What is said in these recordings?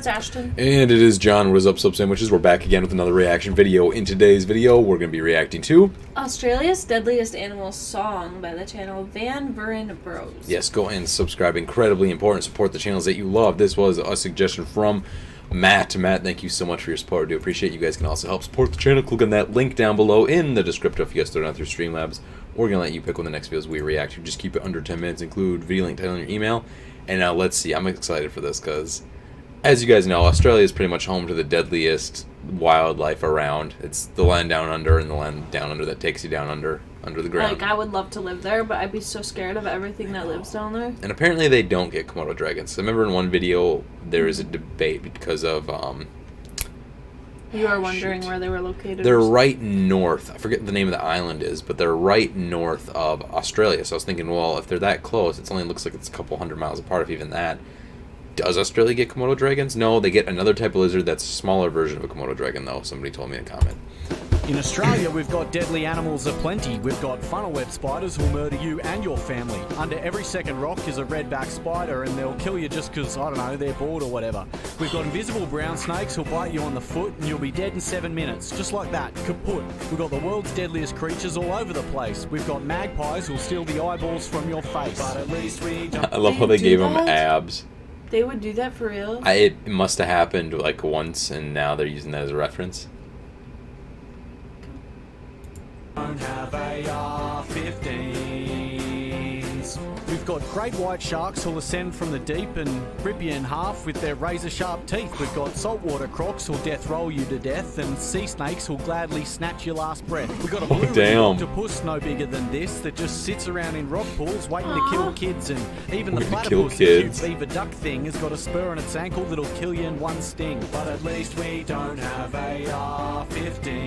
it's Ashton. And it is John. What is up, Sub Sandwiches? We're back again with another reaction video. In today's video, we're going to be reacting to Australia's Deadliest Animal Song by the channel Van Buren Bros. Yes, go and subscribe. Incredibly important. Support the channels that you love. This was a suggestion from Matt. Matt, thank you so much for your support. I do appreciate you guys can also help support the channel. Click on that link down below in the description if you guys throw it down through Streamlabs. We're going to let you pick one of the next videos we react to. Just keep it under 10 minutes. Include video link, title, and your email. And now let's see. I'm excited for this because, as you guys know, Australia is pretty much home to the deadliest wildlife around. It's the land down under, and the land down under that takes you down under the ground. Like, I would love to live there, but I'd be so scared of everything that lives down there. And apparently they don't get Komodo dragons. I remember in one video there is a debate because of You were wondering where they were located. They're right north. I forget what the name of the island is, but they're right north of Australia. So I was thinking, well, if they're that close, it only looks like it's a couple hundred miles apart, if even that. Does Australia get Komodo dragons? No, they get another type of lizard that's a smaller version of a Komodo dragon, though. Somebody told me in a comment. In Australia, we've got deadly animals aplenty. We've got funnel web spiders who'll murder you and your family. Under every second rock is a redback spider, and they'll kill you just because, I don't know, they're bored or whatever. We've got invisible brown snakes who'll bite you on the foot, and you'll be dead in 7 minutes. Just like that, kaput. We've got the world's deadliest creatures all over the place. We've got magpies who'll steal the eyeballs from your face. But at least we don't. I love how they gave them abs. They would do that for real? It must have happened like once, and now they're using that as a reference. Don't have AR-15s. We've got great white sharks who'll ascend from the deep and rip you in half with their razor-sharp teeth. We've got saltwater crocs who'll death roll you to death, and sea snakes who'll gladly snatch your last breath. We've got a blue octopus no bigger than this that just sits around in rock pools waiting to kill kids, and even the platypus, the cute beaver duck thing, has got a spur on its ankle that'll kill you in one sting. But at least we don't have AR-15s.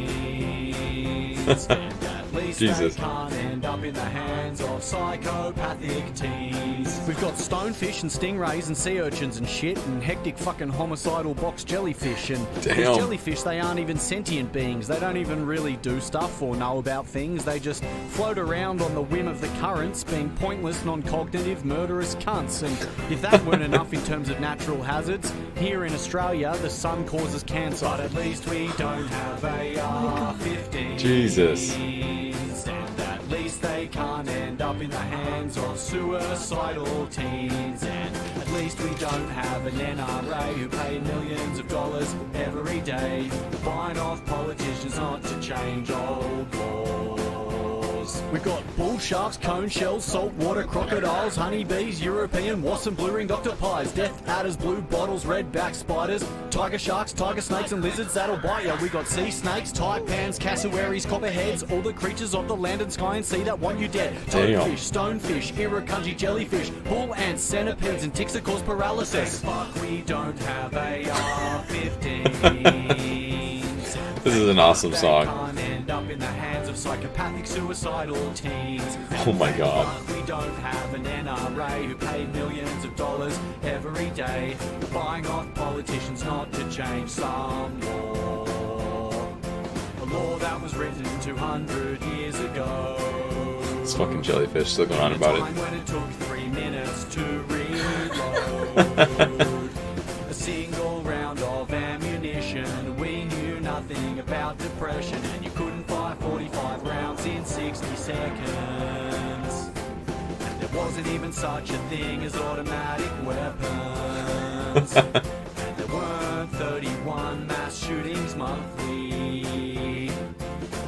At least they can't end up in the hands of psychopathic teens. We've got stonefish and stingrays and sea urchins and shit, and hectic fucking homicidal box jellyfish. And these jellyfish, they aren't even sentient beings. They don't even really do stuff or know about things. They just float around on the whim of the currents, being pointless, non-cognitive, murderous cunts. And if that weren't enough in terms of natural hazards, here in Australia, the sun causes cancer. But at least we don't have AR-15. Jesus. And at least they can't end up in the hands of suicidal teens. And at least we don't have an NRA who pay millions of dollars every day buying off politicians not to change old laws. We've got bull sharks, cone shells, saltwater crocodiles, honeybees, European wasps and blue-ringed octopies, death adders, blue bottles, redback spiders, tiger sharks, tiger snakes and lizards that'll bite ya. We got sea snakes, taipans, cassowaries, copperheads, all the creatures of the land and sky and sea that want you dead. Toadfish, stonefish, irukandji jellyfish, bull ants, centipedes and ticks that cause paralysis. Fuck, we don't have AR-15s. This is an awesome song. Up in the hands of psychopathic suicidal teens. Oh my god. We don't have an NRA who paid millions of dollars every day buying off politicians not to change some law. A law that was written 200 years ago. This fucking jellyfish still going on about it. When it took 3 minutes to reload. A single round of ammunition. We knew nothing about depression, and you couldn't fire 45 rounds in 60 seconds. And there wasn't even such a thing as automatic weapons. And there weren't 31 mass shootings monthly.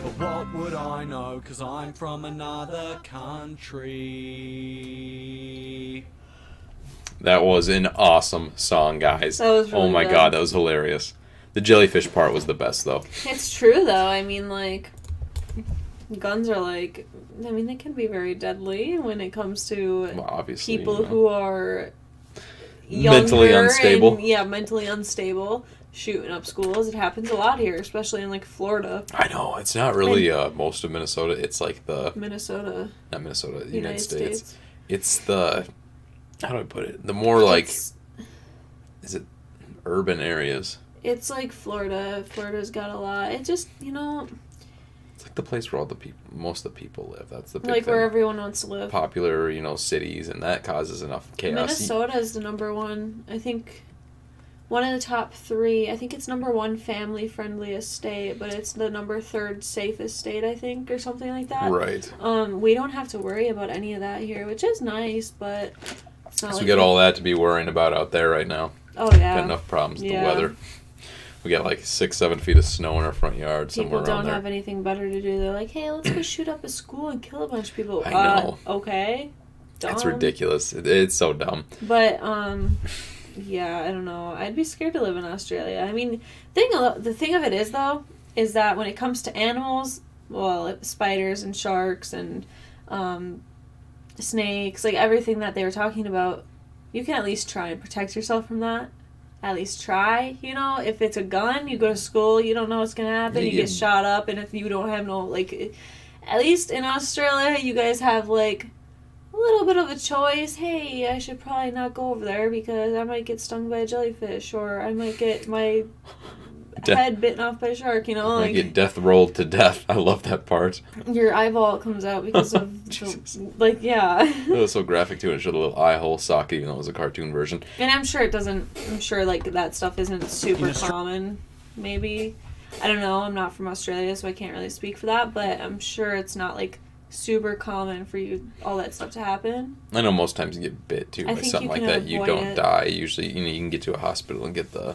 But what would I know, 'cause I'm from another country. That was an awesome song, guys. That was really oh my good. god, that was hilarious. The jellyfish part was the best, though. It's true, though. I mean, like, guns are like, I mean, they can be very deadly when it comes to people who are mentally unstable. And, mentally unstable, shooting up schools. It happens a lot here, especially in, like, Florida. I know. It's not really most of Minnesota. It's like the... Minnesota. Not Minnesota. The United States. It's the... How do I put it? The more, like... Is it urban areas? It's like Florida. Florida's got a lot. It just, you know... It's like the place where all the people, most of the people live. That's the big like thing. where everyone wants to live. Popular, cities, and that causes enough chaos. Minnesota is the number one. I think one of the top 3. I think it's number 1 family friendliest state, but it's the number 3rd safest state, I think, or something like that. Right. We don't have to worry about any of that here, which is nice, but it's not So like we got all that to be worrying about out there right now. Oh yeah. Got enough problems with the weather. We got like 6-7 feet of snow in our front yard somewhere around there. People don't have anything better to do. They're like, hey, let's go shoot up a school and kill a bunch of people. I know. Okay. Dumb. It's ridiculous. It's so dumb. But, yeah, I don't know. I'd be scared to live in Australia. I mean, the thing of it is, though, is that when it comes to animals, well, spiders and sharks and snakes, like everything that they were talking about, you can at least try and protect yourself from that. At least try, you know. If it's a gun, you go to school, you don't know what's going to happen, you get shot up, and if you don't have no, like, at least in Australia, you guys have, like, a little bit of a choice. Hey, I should probably not go over there because I might get stung by a jellyfish, or I might get my head bitten off by a shark, you know. Like, get death rolled to death. I love that part. Your eyeball comes out because of, like, yeah. It was so graphic, too. It showed a little eye hole socket, even though it was a cartoon version. And I'm sure, like, that stuff isn't super common, maybe. I don't know. I'm not from Australia, so I can't really speak for that, but I'm sure it's not, like, super common for all that stuff to happen. I know most times you get bit, too, by something like that. You don't die. Usually, you can get to a hospital and get the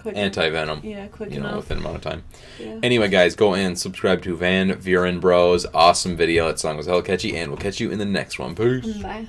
anti-venom, quick enough. within a amount of time. Yeah. Anyway, guys, go and subscribe to Van Vuren Bros. Awesome video. That song was hell catchy, and we'll catch you in the next one. Peace. Bye.